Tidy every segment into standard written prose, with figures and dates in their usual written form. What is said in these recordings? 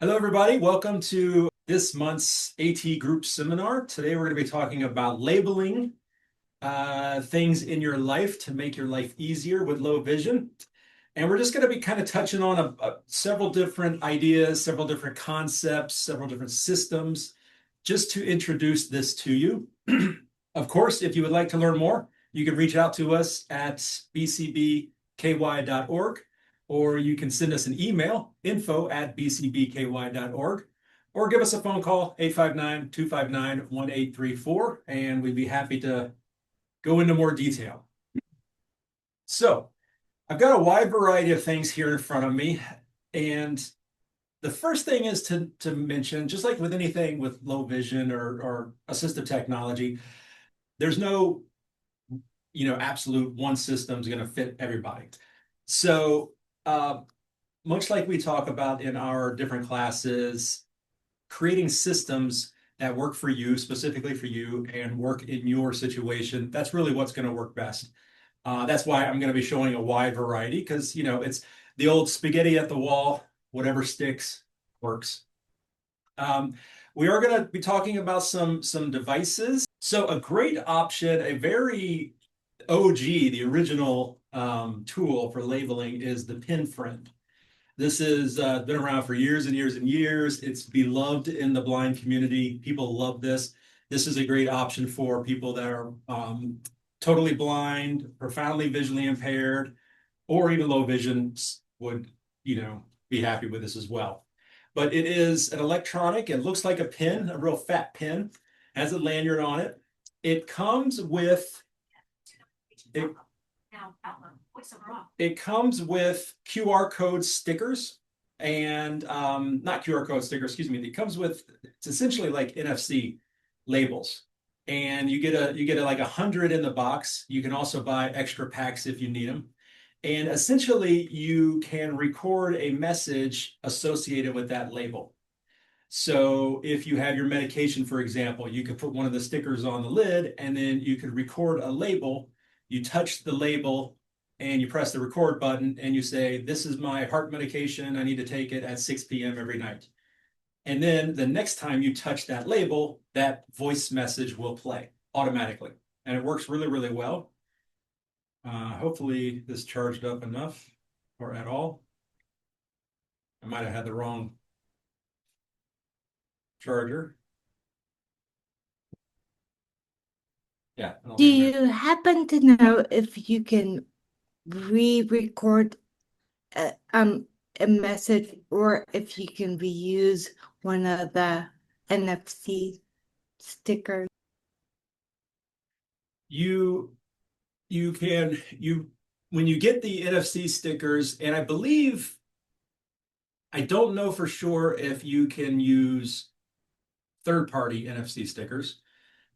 Hello, everybody. Welcome to this month's AT Group Seminar. Today, we're going to be talking about labeling things in your life to make your life easier with low vision. And we're just going to be kind of touching on several different ideas, several different concepts, several different systems, just to introduce this to you. Of course, if you would like to learn more, you can reach out to us at bcbky.org, or you can send us an email, info@bcbky.org, or give us a phone call, 859-259-1834, and we'd be happy to go into more detail. So I've got a wide variety of things here in front of me, and the first thing is to mention, just like with anything with low vision or assistive technology, there's no absolute one system is going to fit everybody. So much like we talk about in our different classes, creating systems that work for you, specifically for you, and work in your situation, that's really what's going to work best. That's why I'm going to be showing a wide variety, because it's the old spaghetti at the wall, whatever sticks works. We are going to be talking about some devices. So a great option, a very OG, the original tool for labeling, is the Pen Friend. This has been around for years and years and years. It's beloved in the blind community. People love this. This is a great option for people that are totally blind, profoundly visually impaired, or even low vision would, be happy with this as well. But it is an electronic. It looks like a pen, a real fat pen, has a lanyard on it. It comes with it comes with QR code stickers and not QR code stickers, excuse me. It comes with, it's essentially like NFC labels, and you get like 100 in the box. You can also buy extra packs if you need them. And essentially, you can record a message associated with that label. So if you have your medication, for example, you could put one of the stickers on the lid, and then you could record a label. You touch the label and you press the record button and you say, "This is my heart medication. I need to take it at 6 p.m. every night." And then the next time you touch that label, that voice message will play automatically. And it works really, really well. Hopefully this charged up enough or at all. I might have had the wrong charger. Yeah. Do you happen to know if you can re-record a message, or if you can reuse one of the NFC stickers? You can when you get the NFC stickers, and I don't know for sure if you can use third-party NFC stickers,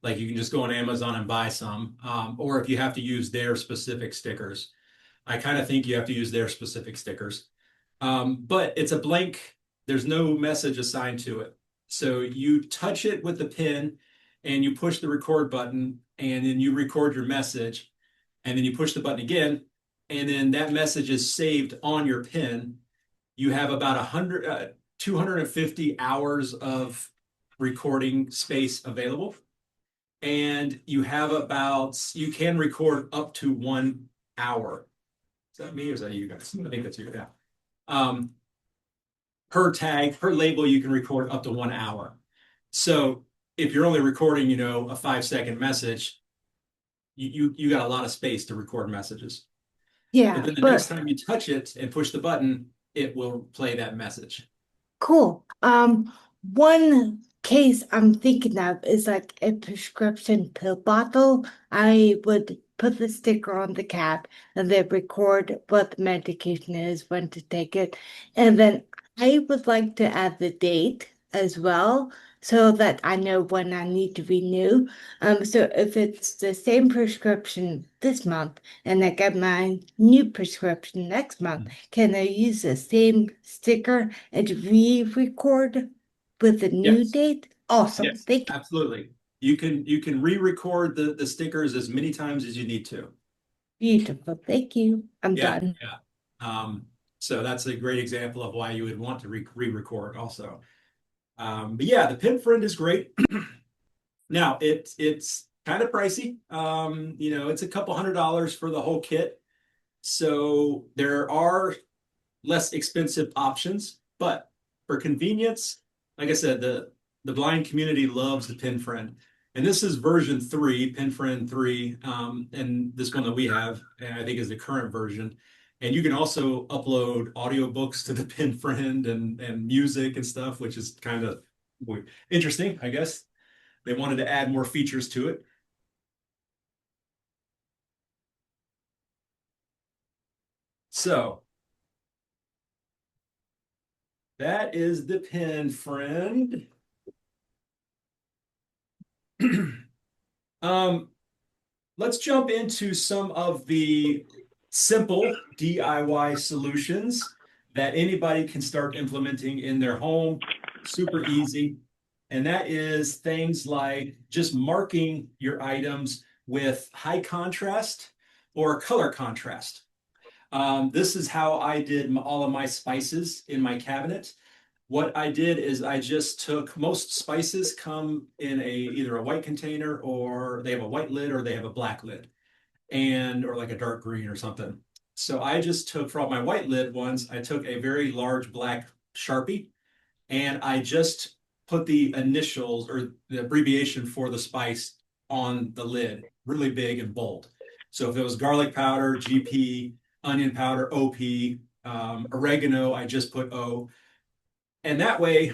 like you can just go on Amazon and buy some, or if you have to use their specific stickers. I kind of think you have to use their specific stickers. But it's a blank, there's no message assigned to it. So you touch it with the pen and you push the record button, and then you record your message, and then you push the button again, and then that message is saved on your pen. You have about 250 hours of recording space available. And you can record up to 1 hour. Is that me or is that you guys? I think that's you. Yeah. Per label, you can record up to 1 hour. So if you're only recording, a 5-second message, you got a lot of space to record messages. But Yeah, then the next but time you touch it and push the button, it will play that message. cool. One case I'm thinking of is like a prescription pill bottle. I would put the sticker on the cap and then record what the medication is, when to take it. And then I would like to add the date as well, so that I know when I need to renew. So if it's the same prescription this month and I get my new prescription next month, can I use the same sticker and re-record with the new Yes. date? Awesome. Yes, Thank you. absolutely. You can re-record the stickers as many times as you need to. Beautiful. Thank you. I'm Yeah, done. yeah. Um, So that's a great example of why you would want to re-record also. But yeah, the pin friend is great. Now it's kind of pricey. It's a couple $100 for the whole kit. So there are less expensive options, but for convenience, like I said, the blind community loves the pin friend. And this is version 3, pin friend 3, and this one that we have, and I think is the current version. And you can also upload audiobooks to the pin friend and music and stuff, which is kind of interesting, I guess. They wanted to add more features to it. So that is the pin friend. um, let's jump into some of the simple DIY solutions that anybody can start implementing in their home. Super easy. And that is things like just marking your items with high contrast or color contrast. This is how I did all of my spices in my cabinet. What I did is I just took most spices come in either a white container or they have a white lid or they have a black lid and or like a dark green or something. So I just took for all my white lid ones, I took a very large black Sharpie and I just put the initials or the abbreviation for the spice on the lid, really big and bold. So if it was garlic powder, GP, onion powder, OP, oregano, I just put O. And that way,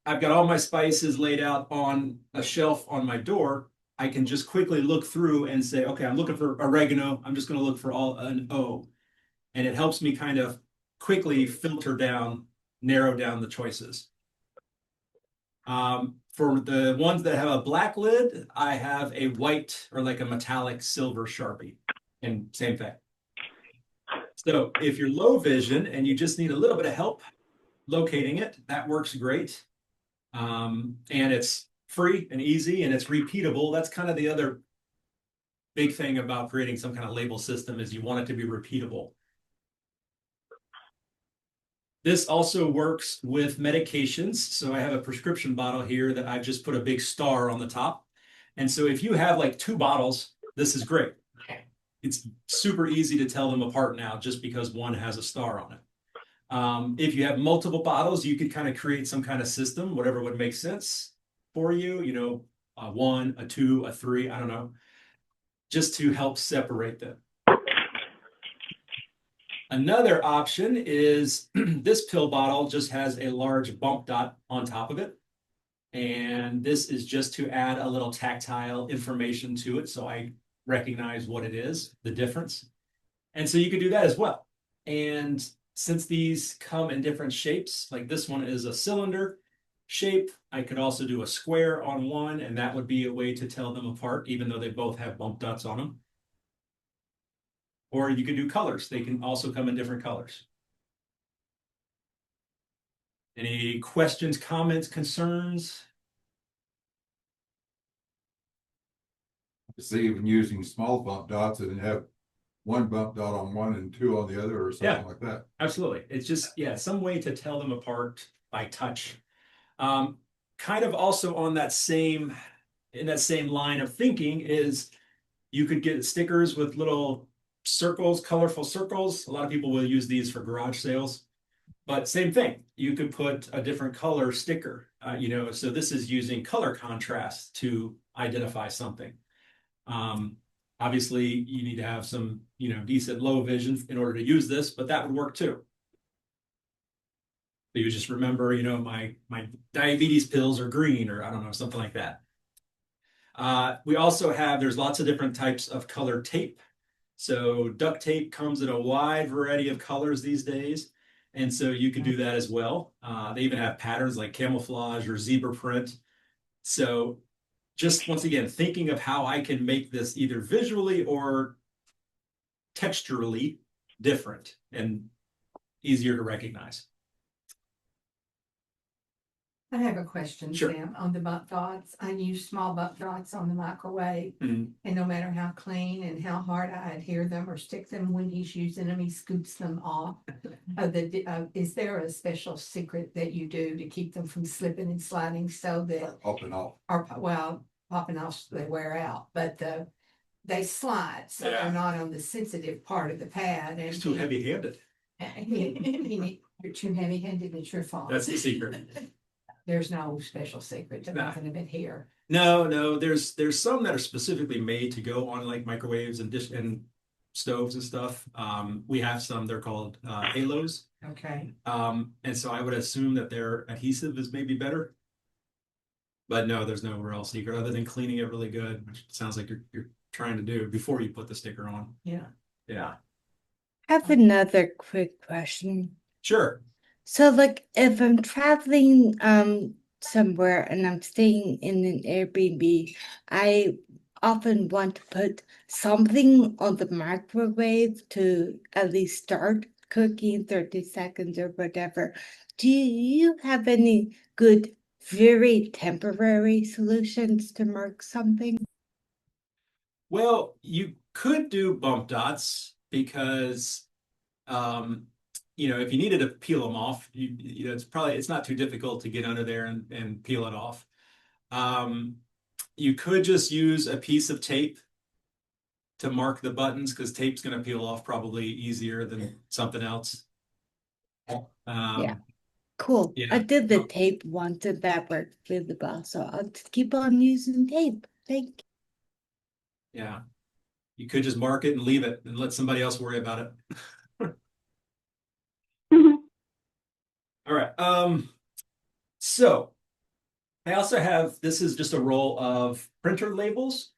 I've got all my spices laid out on a shelf on my door. I can just quickly look through and say, okay, I'm looking for oregano. I'm just going to look for all an O. And it helps me kind of quickly filter down, narrow down the choices. For the ones that have a black lid, I have a white or like a metallic silver Sharpie. And same thing. So if you're low vision and you just need a little bit of help locating it, that works great. And it's free and easy and it's repeatable. That's kind of the other big thing about creating some kind of label system is you want it to be repeatable. This also works with medications. So I have a prescription bottle here that I've just put a big star on the top. And so if you have like 2 bottles, this is great. It's super easy to tell them apart now just because one has a star on it. If you have multiple bottles, you could kind of create some kind of system, whatever would make sense for you, a 1, a 2, a 3, I don't know, just to help separate them. Another option is this pill bottle just has a large bump dot on top of it. And this is just to add a little tactile information to it so I recognize what it is, the difference. And so you could do that as well. And since these come in different shapes, like this one is a cylinder shape, I could also do a square on one, and that would be a way to tell them apart, even though they both have bump dots on them. Or you could do colors. They can also come in different colors. Any questions, comments, concerns? See, even using small bump dots and have one bump dot on one and 2 on the other or something like that. Absolutely. It's just, yeah, some way to tell them apart by touch. Kind of also on that same, in that same line of thinking is you could get stickers with little circles, colorful circles. A lot of people will use these for garage sales, but same thing. You could put a different color sticker, so this is using color contrast to identify something. Obviously, you need to have some, decent low vision in order to use this, but that would work too. So you just remember, my diabetes pills are green, or I don't know, something like that. We also have, there's lots of different types of color tape. So duct tape comes in a wide variety of colors these days. And so you can do that as well. They even have patterns like camouflage or zebra print. So just once again, thinking of how I can make this either visually or texturally different and easier to recognize. I have a question, Sure. Sam, on the bump dots. I use small bump dots on the microwave. Mhm. And no matter how clean and how hard I adhere them or stick them when he's using them, he scoops them off. Is there a special secret that you do to keep them from slipping and sliding so that, Up and off. or, well, popping off, they wear out, but they slide, so Yeah. they're not on the sensitive part of the pad. And It's too heavy-handed. You're too heavy-handed, it's your fault. That's the secret. There's no special secret to Nah. nothing of it here. No, there's some that are specifically made to go on like microwaves and dish and stoves and stuff. We have some, they're called halos. Okay. And so I would assume that their adhesive is maybe better. But no, there's no real secret other than cleaning it really good, which sounds like you're trying to do before you put the sticker on. Yeah. Yeah. I have another quick question. Sure. So like if I'm traveling somewhere and I'm staying in an Airbnb, I often want to put something on the microwave to at least start cooking 30 seconds or whatever. Do you have any good, very temporary solutions to mark something? Well, you could do bump dots because if you needed to peel them off, it's not too difficult to get under there and peel it off. You could just use a piece of tape to mark the buttons because tape's going to peel off probably easier than something else. Yeah. Cool. Yeah. I did the tape once and that worked really well. So I'll just keep on using tape. Thank you. Yeah. You could just mark it and leave it and let somebody else worry about it. All right. So I also have, this is just a roll of printer labels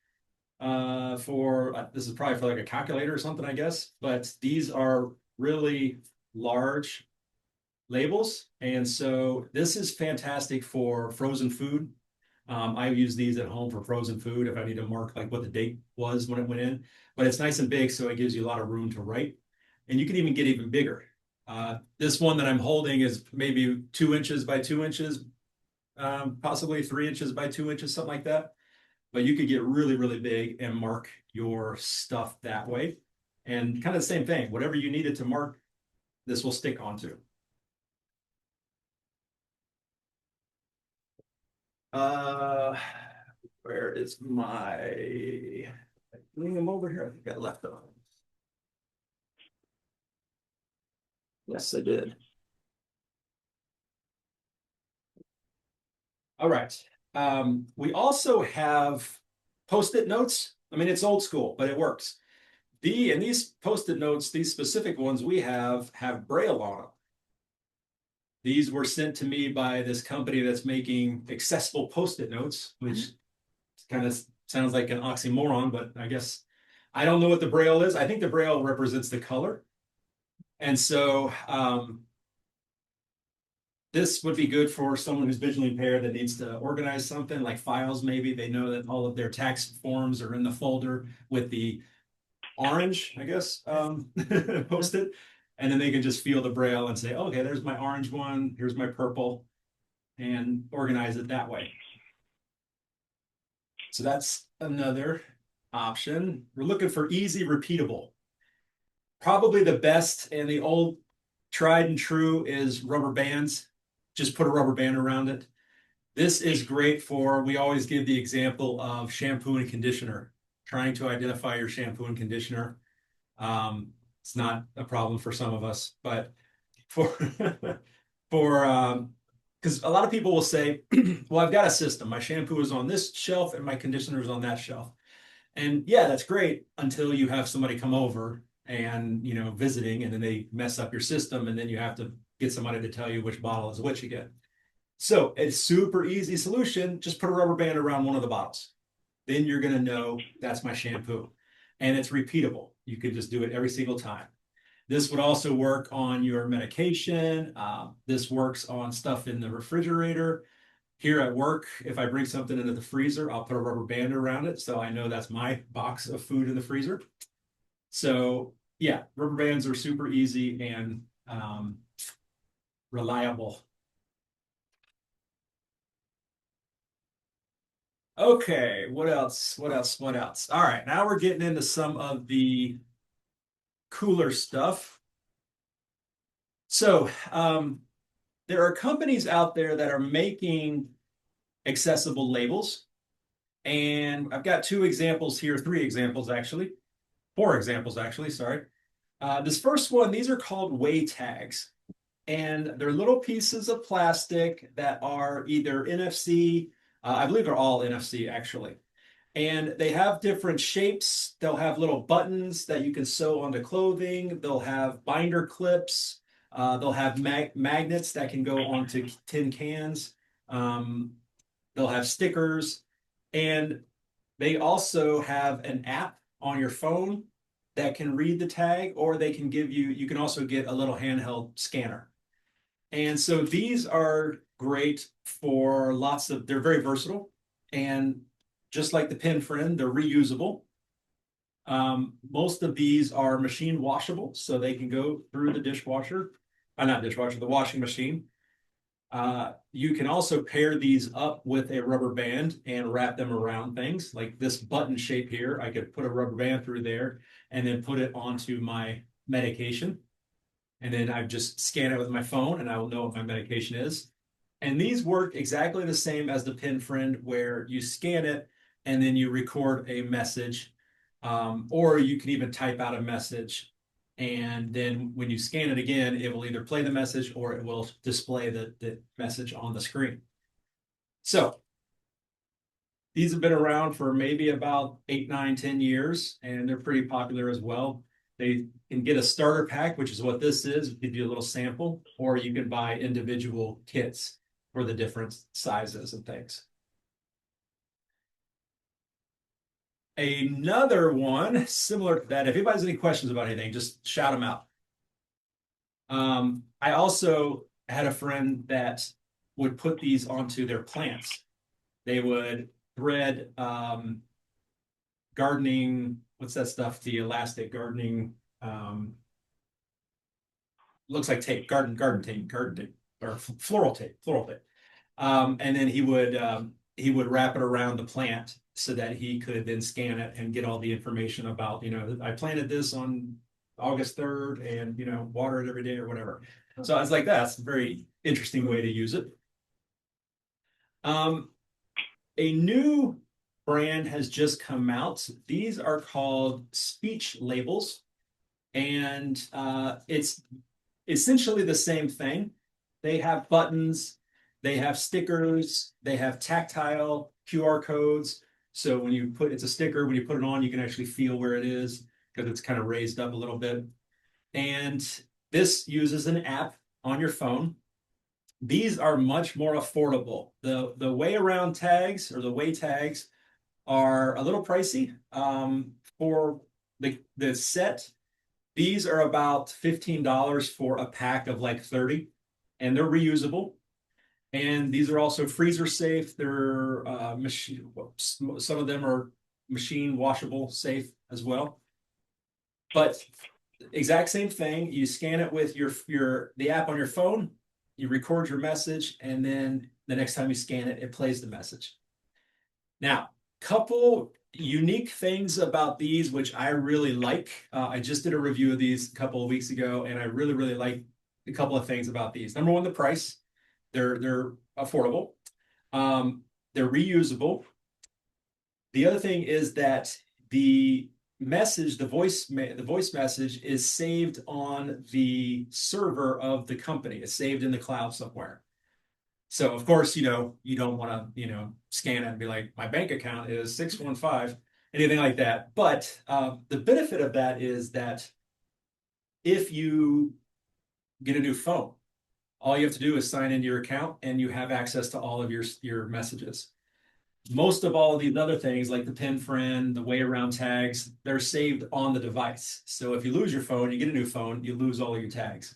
this is probably for like a calculator or something, I guess, but these are really large labels. And so this is fantastic for frozen food. I use these at home for frozen food if I need to mark like what the date was when it went in, but it's nice and big, so it gives you a lot of room to write. And you can even get even bigger. This one that I'm holding is maybe 2 inches by 2 inches, possibly 3 inches by 2 inches, something like that. But you could get really, really big and mark your stuff that way. And kind of the same thing, whatever you needed to mark, this will stick onto. Where is my, bring them over here? I think I left them. Yes, I did. All right. We also have Post-it notes. I mean, it's old school, but it works. These Post-it notes, these specific ones we have Braille on them. These were sent to me by this company that's making accessible Post-it notes, which kind of sounds like an oxymoron, but I guess I don't know what the Braille is. I think the Braille represents the color. And so this would be good for someone who's visually impaired that needs to organize something like files. Maybe they know that all of their tax forms are in the folder with the orange, I guess, Post-it. And then they can just feel the Braille and say, okay, there's my orange one, here's my purple, and organize it that way. So that's another option. We're looking for easy, repeatable. Probably the best and the old tried and true is rubber bands. Just put a rubber band around it. This is great for, we always give the example of shampoo and conditioner, trying to identify your shampoo and conditioner. It's not a problem for some of us, but for because a lot of people will say, well, I've got a system. My shampoo is on this shelf and my conditioner is on that shelf. And yeah, that's great until you have somebody come over and, visiting, and then they mess up your system, and then you have to get somebody to tell you which bottle is which again. So it's super easy solution. Just put a rubber band around one of the bottles. Then you're going to know that's my shampoo. And it's repeatable. You could just do it every single time. This would also work on your medication. This works on stuff in the refrigerator. Here at work, if I bring something into the freezer, I'll put a rubber band around it so I know that's my box of food in the freezer. So yeah, rubber bands are super easy and reliable. Okay, what else? What else? What else? All right, now we're getting into some of the cooler stuff. So, there are companies out there that are making accessible labels. And I've got two examples here, three examples actually, four examples actually, sorry. This first one, these are called way tags. And they're little pieces of plastic that are either NFC, I believe they're all NFC actually. And they have different shapes. They'll have little buttons that you can sew onto clothing. They'll have binder clips. They'll have magnets that can go onto tin cans. Um, they'll have stickers. And they also have an app on your phone that can read the tag, or they can give you, you can also get a little handheld scanner. And so these are great for lots of, they're very versatile. And just like the Pen Friend, they're reusable. Most of these are machine washable, so they can go through the dishwasher, not dishwasher, the washing machine. You can also pair these up with a rubber band and wrap them around things like this button shape here. I could put a rubber band through there and then put it onto my medication. And then I just scan it with my phone and I will know what my medication is. And these work exactly the same as the Pen Friend, where you scan it and then you record a message, or you can even type out a message. And then when you scan it again, it will either play the message or it will display the message on the screen. So these have been around for maybe about 8, 9, 10 years, and they're pretty popular as well. They can get a starter pack, which is what this is, give you a little sample, or you can buy individual kits for the different sizes and things. Another one similar to that, if anybody has any questions about anything, just shout them out. I also had a friend that would put these onto their plants. They would thread gardening, what's that stuff? The elastic gardening, looks like tape, garden tape, or floral tape. And then he would wrap it around the plant so that he could then scan it and get all the information about, I planted this on August 3rd and, water it every day or whatever. So I was like, that's a very interesting way to use it. A new brand has just come out. These are called speech labels. And it's essentially the same thing. They have buttons, they have stickers, they have tactile QR codes. So when you put, it's a sticker, when you put it on, you can actually feel where it is because it's kind of raised up a little bit. And this uses an app on your phone. These are much more affordable. The way around tags, or the way tags, are a little pricey. For the set, these are about $15 for a pack of like 30, and they're reusable. And these are also freezer safe. They're some of them are machine washable safe as well. But exact same thing. You scan it with the app on your phone, you record your message, and then the next time you scan it, it plays the message. Now, couple unique things about these, which I really like. I just did a review of these a couple of weeks ago, and I really, really like a couple of things about these. Number one, the price. They're affordable. They're reusable. The other thing is that the message, the voice message is saved on the server of the company. It's saved in the cloud somewhere. So of course, you don't want to, scan it and be like, my bank account is 615, anything like that. But the benefit of that is that if you get a new phone, all you have to do is sign into your account and you have access to all of your messages. Most of all of these other things, like the Pen Friend, the way around tags, they're saved on the device. So if you lose your phone, you get a new phone, you lose all of your tags.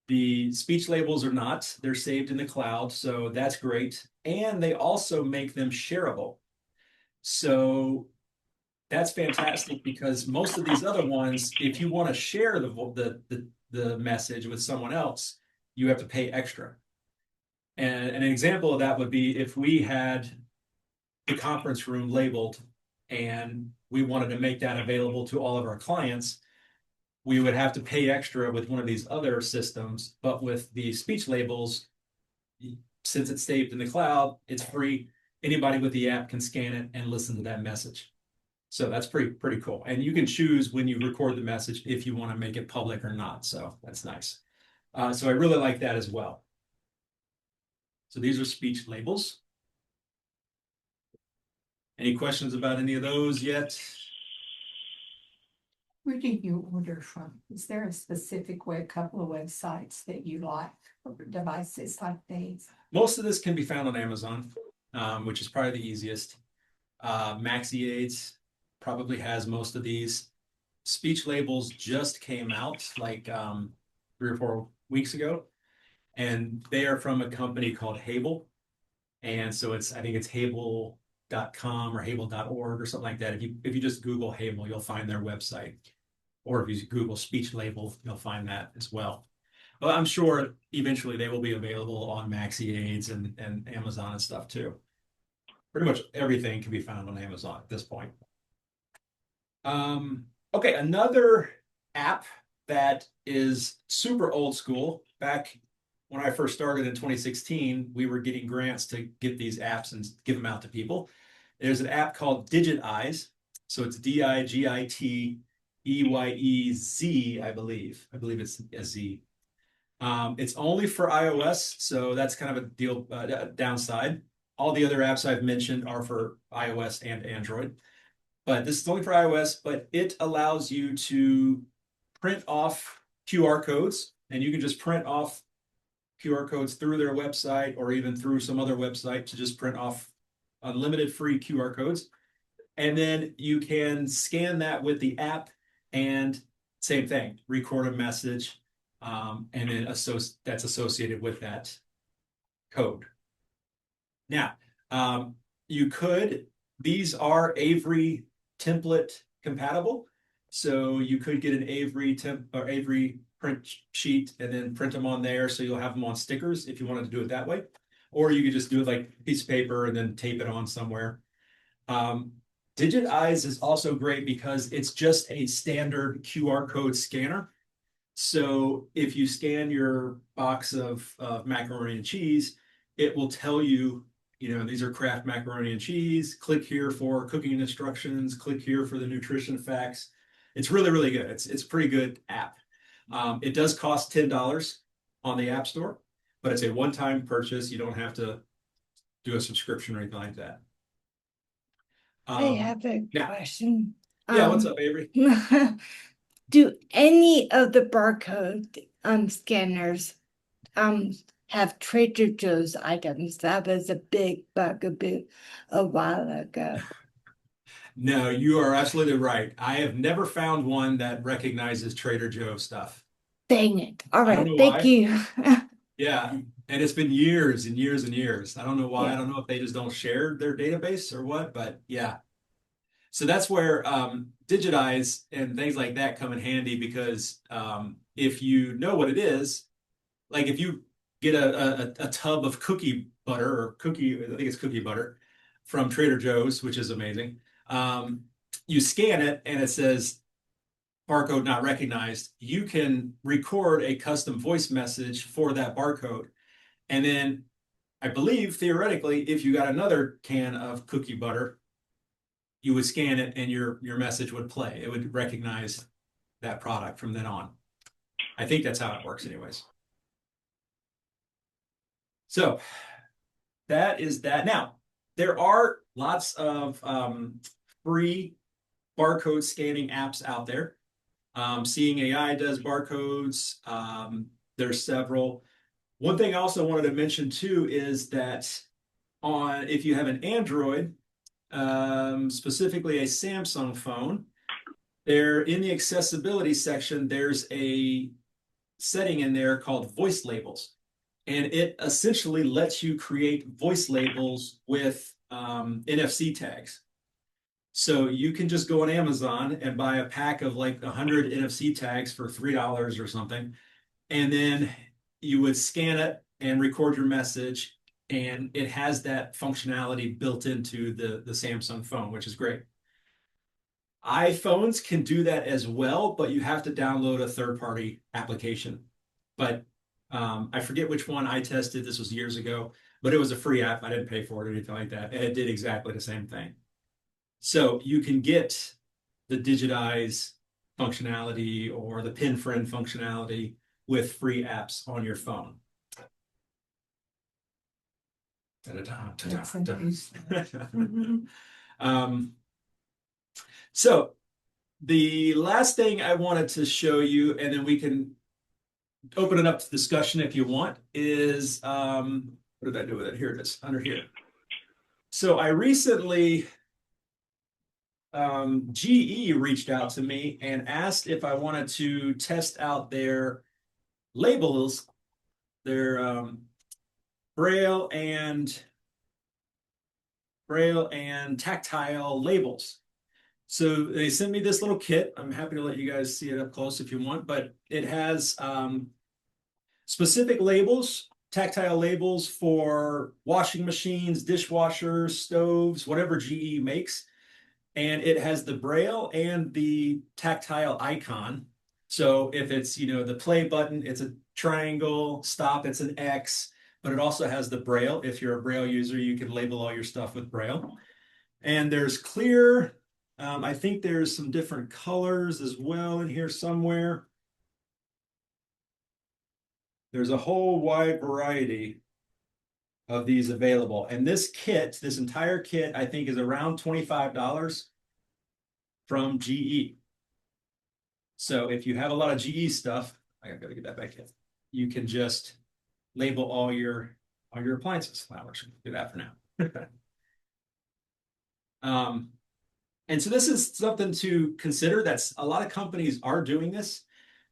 The speech labels are not, they're saved in the cloud, so that's great. And they also make them shareable. So that's fantastic, because most of these other ones, if you want to share the message with someone else, you have to pay extra. And an example of that would be if we had the conference room labeled, and we wanted to make that available to all of our clients, we would have to pay extra with one of these other systems. But with the speech labels, since it's saved in the cloud, it's free. Anybody with the app can scan it and listen to that message. So that's pretty cool. And you can choose when you record the message if you want to make it public or not. So that's nice. So I really like that as well. So these are speech labels. Any questions about any of those yet? Where do you order from? Is there a specific a couple of websites that you like for devices like these? Most of this can be found on Amazon, which is probably the easiest. MaxiAids probably has most of these. Speech labels just came out like 3 or 4 weeks ago, and they are from a company called Hable. And so I think it's Hable.com or Hable.org or something like that. If you just Google Hable, you'll find their website. Or if you Google speech label, you'll find that as well. But I'm sure eventually they will be available on MaxiAids and Amazon and stuff too. Pretty much everything can be found on Amazon at this point. Okay, another app that is super old school. Back when I first started in 2016, we were getting grants to get these apps and give them out to people. There's an app called DigitEyes. So it's DIGITEYEZ, I believe. I believe it's a Z. It's only for iOS, so that's kind of a downside. All the other apps I've mentioned are for iOS and Android. But this is only for iOS, but it allows you to print off QR codes, and you can just print off QR codes through their website or even through some other website to just print off unlimited free QR codes. And then you can scan that with the app and same thing, record a message, and then that's associated with that code. Now, these are Avery template compatible. So you could get an Avery print sheet and then print them on there. So you'll have them on stickers if you wanted to do it that way. Or you could just do it like a piece of paper and then tape it on somewhere. DigitEyes is also great because it's just a standard QR code scanner. So if you scan your box of macaroni and cheese, it will tell you, these are Kraft macaroni and cheese. Click here for cooking instructions. Click here for the nutrition facts. It's really, really good. It's a pretty good app. It does cost $10 on the App Store, but it's a one-time purchase. You don't have to do a subscription or anything like that. I have a question. Yeah, what's up, Avery? Do any of the barcode scanners have Trader Joe's items? That was a big bugaboo a while ago. No, you are absolutely right. I have never found one that recognizes Trader Joe stuff. Dang it. All I don't right, know thank why. you. Yeah, and it's been years and years and years. I don't know why. Yeah. I don't know if they just don't share their database or what, but yeah. So that's where DigitEyes and things like that come in handy because if you know what it is, like if you get a tub of cookie butter or I think it's cookie butter from Trader Joe's, which is amazing. You scan it and it says barcode not recognized. You can record a custom voice message for that barcode. And then I believe theoretically, if you got another can of cookie butter, you would scan it and your message would play. It would recognize that product from then on. I think that's how it works anyways. So that is that. Now, there are lots of free barcode scanning apps out there. Seeing AI does barcodes. There's several. One thing I also wanted to mention too is that if you have an Android, specifically a Samsung phone, in the accessibility section, there's a setting in there called voice labels. And it essentially lets you create voice labels with NFC tags. So you can just go on Amazon and buy a pack of like 100 NFC tags for $3 or something. And then you would scan it and record your message. And it has that functionality built into the Samsung phone, which is great. iPhones can do that as well, but you have to download a third-party application. But I forget which one I tested. This was years ago, but it was a free app. I didn't pay for it or anything like that. And it did exactly the same thing. So you can get the digitize functionality or the pin friend functionality with free apps on your phone. That's interesting. So the last thing I wanted to show you, and then we can open it up to discussion if you want, is what did I do with it? Here it is, under here. So I recently, GE reached out to me and asked if I wanted to test out their labels, their braille and tactile labels. So they sent me this little kit. I'm happy to let you guys see it up close if you want, but it has specific labels, tactile labels for washing machines, dishwashers, stoves, whatever GE makes. And it has the braille and the tactile icon. So if it's, the play button, it's a triangle, stop, it's an X, but it also has the braille. If you're a braille user, you can label all your stuff with braille. And there's clear, I think there's some different colors as well in here somewhere. There's a whole wide variety of these available. And this kit, this entire kit, I think is around $25 from GE. So if you have a lot of GE stuff, I gotta get that back in. You can just label all your appliances. Well, we're just gonna do that for now. And so this is something to consider. That's a lot of companies are doing this.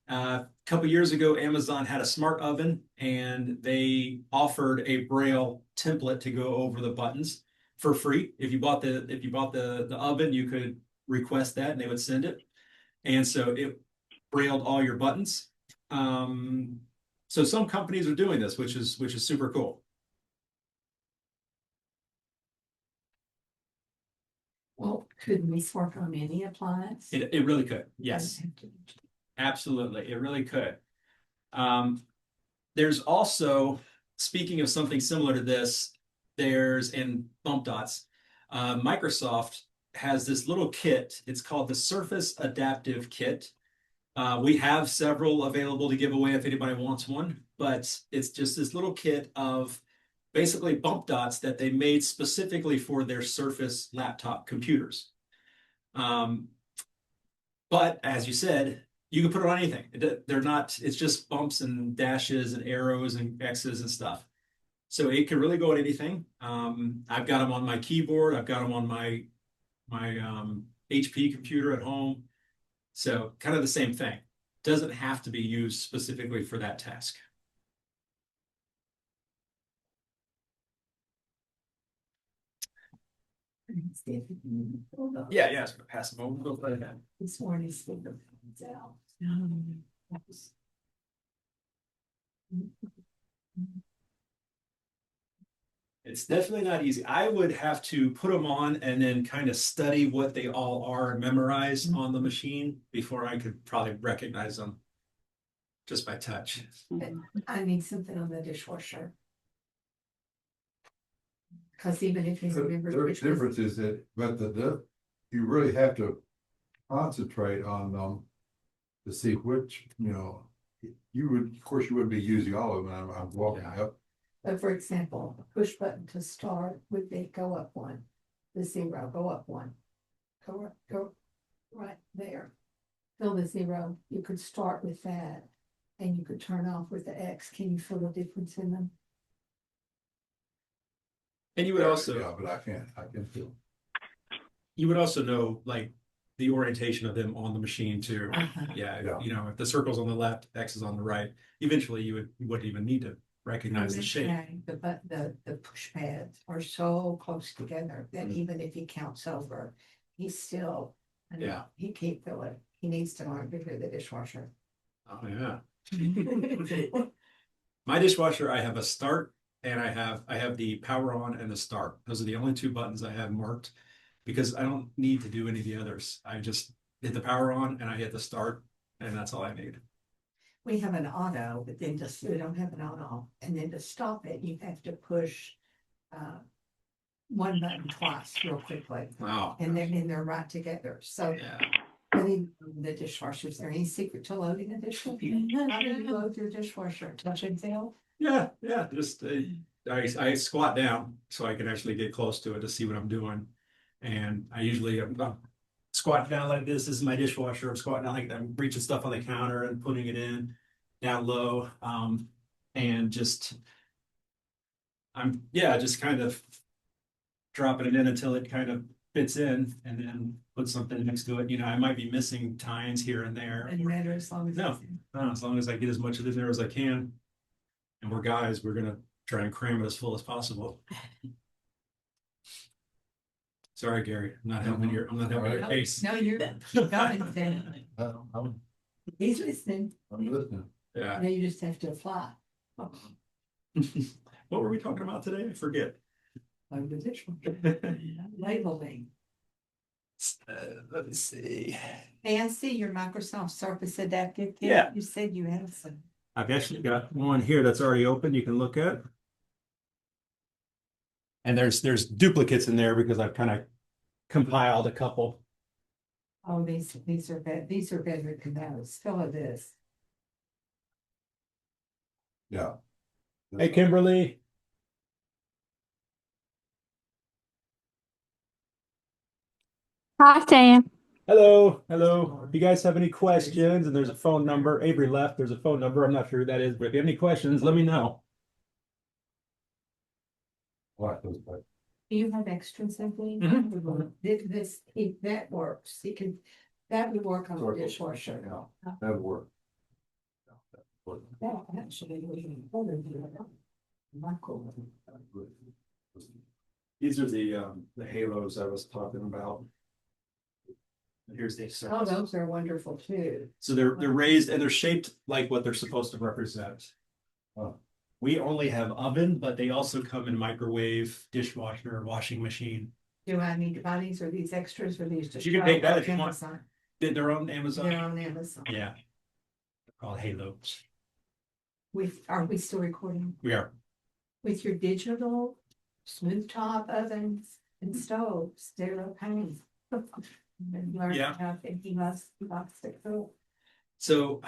A couple years ago, Amazon had a smart oven, and they offered a braille template to go over the buttons for free. If you bought the oven, you could request that, and they would send it. And so it brailled all your buttons. So some companies are doing this, which is super cool. Well, could this work on any appliance? It really could. Yes, absolutely. It really could. There's also, speaking of something similar to this, there's in bump dots, Microsoft has this little kit. It's called the Surface Adaptive Kit. We have several available to give away if anybody wants one, but it's just this little kit of basically bump dots that they made specifically for their Surface laptop computers. But as you said, you can put it on anything. They're not, it's just bumps and dashes and arrows and X's and stuff. So it can really go at anything. I've got them on my keyboard. I've got them on my HP computer at home. So kind of the same thing. Doesn't have to be used specifically for that task. Yeah, I was gonna pass them over. Go right ahead. This one is the comes out. It's definitely not easy. I would have to put them on and then kind of study what they all are and memorize on the machine before I could probably recognize them just by touch. I need something on the dishwasher. Because even if you remember. The difference is that, but you really have to concentrate on them to see which, you would, of course, you wouldn't be using all of them. I'm walking up. But for example, a push button to start would be go up one, the 0, go up one, go right there. Fill the 0, you could start with that and you could turn off with the X. Can you feel the difference in them? And you would also, Yeah, but I can feel. you would also know like the orientation of them on the machine too. Yeah, Yeah. if the circle's on the left, X is on the right, eventually you wouldn't even need to recognize the shape. The push pads are so close together that even if he counts over, he's still, he can't feel it. He needs to learn to do the dishwasher. Oh yeah. My dishwasher, I have a start and I have the power on and the start. Those are the only two buttons I have marked because I don't need to do any of the others. I just hit the power on and I hit the start, and that's all I need. We have an auto, but then just, we don't have an auto, and then to stop it, you have to push one button twice real quickly, Wow. and they're right together, so. Yeah. Putting the dishwasher, is there any secret to loading a dishwasher? How do you load your dishwasher? Touch and feel? Yeah, yeah. Just I squat down so I can actually get close to it to see what I'm doing, and I usually I'm squatting down like this. This is my dishwasher. I'm squatting down like that. I'm reaching stuff on the counter and putting it in down low, and just just kind of dropping it in until it kind of fits in, and then put something next to it. You know, I might be missing tines here and there. Doesn't matter as long as. No. As long as I get as much of it in there as I can. And we're guys, we're gonna try and cram it as full as possible. Sorry, Gary, I'm not helping your case. No, you're going then. I'm He's listening. listening. Yeah. Now you just have to apply. What were we talking about today? I forget. Load the dishwasher. Labeling. Let me see. Hey, I see your Microsoft Surface Adaptive Kit. Yeah. You said you had some. I've actually got one here that's already open you can look at. And there's duplicates in there because I've kind of compiled a couple. Oh, these are better than those. Fill of this. Yeah. Hey, Kimberly. Hi, Sam. Hello, hello. If you guys have any questions, and there's a phone number, Avery left, there's a phone number. I'm not sure who that is, but if you have any questions, let me know. Like those, but Do you have extras of these? Mhm. If that works, that would work on the dishwasher. yeah, that would work. Yeah, that would work. That actually would be better than Michael. These are the halos I was talking about. And here's the Oh, those are wonderful too. So they're raised and they're shaped like what they're supposed to represent. Oh. We only have oven, but they also come in microwave, dishwasher, washing machine. Do I need to buy these or these extras or these just? You can take that if you want. Amazon? They're on Amazon. They're on Amazon. Yeah. They're called halos. Are we still recording? We are. With your digital smooth top ovens and stoves, they're a pain. Been learning Yeah. how he must stick through. So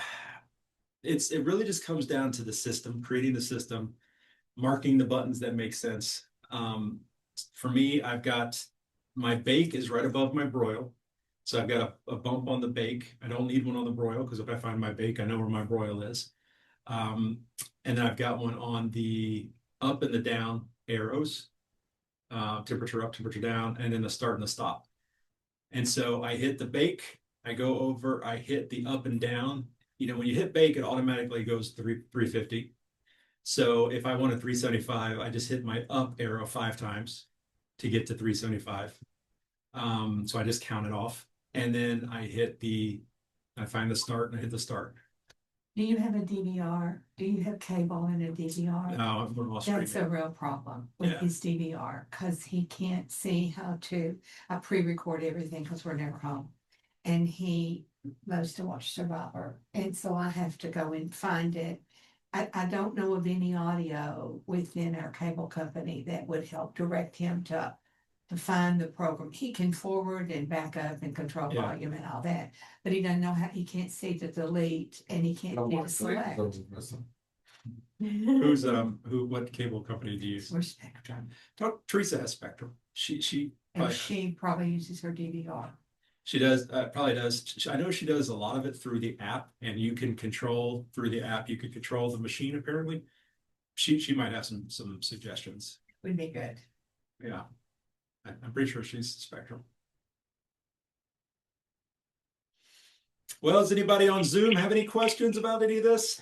it really just comes down to the system, creating the system, marking the buttons that make sense. For me, I've got my bake is right above my broil. So I've got a bump on the bake. I don't need one on the broil because if I find my bake, I know where my broil is. And then I've got one on the up and the down arrows, temperature up, temperature down, and then the start and the stop. And so I hit the bake, I go over, I hit the up and down. You know, when you hit bake, it automatically goes 350. So if I want a 375, I just hit my up arrow 5 times to get to 375. So I just count it off. And then I find the start and I hit the start. Do you have a DVR? Do you have cable and a DVR? No, I'm lost right That's now. a real problem with Yeah. his DVR, because he can't see how to, I pre-record everything because we're never home. And he loves to watch Survivor, and so I have to go and find it. I don't know of any audio within our cable company that would help direct him to find the program. He can forward and back up and control Yeah. volume and all that, but he doesn't know how, he can't see to delete and he can't do to select. What cable company do you use? Or Spectrum. Theresa has Spectrum. She And probably, she probably uses her DVR. she does, probably does. I know she does a lot of it through the app, and you can control through the app, you can control the machine apparently. She might have some suggestions. Would be good. Yeah. I'm pretty sure she's Spectrum. Well, does anybody on Zoom have any questions about any of this?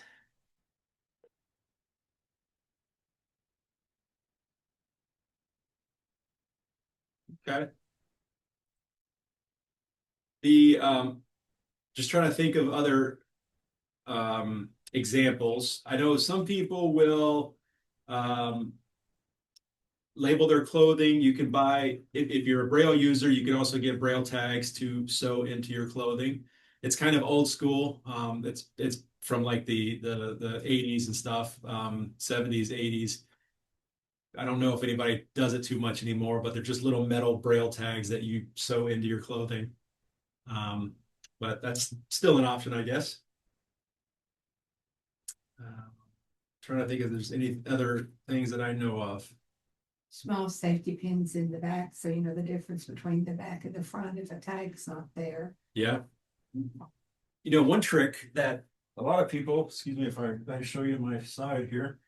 Okay. Just trying to think of other examples. I know some people will label their clothing. You can buy, if you're a Braille user, you can also get Braille tags to sew into your clothing. It's kind of old school. It's from like the 80s and stuff, 70s, 80s. I don't know if anybody does it too much anymore, but they're just little metal Braille tags that you sew into your clothing. But that's still an option, I guess. Trying to think if there's any other things that I know of. Small safety pins in the back, so you know the difference between the back and the front if a tag's not there. Yeah. You know, one trick that a lot of people, excuse me if I show you my side here,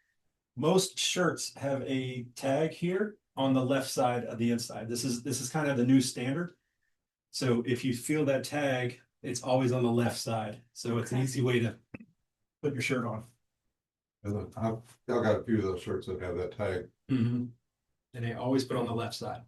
most shirts have a tag here on the left side of the inside. This is kind of the new standard. So if you feel that tag, it's always on the left side. So it's an easy way to put your shirt on. And I've got a few of those shirts that have that tag. And they always put on the left side.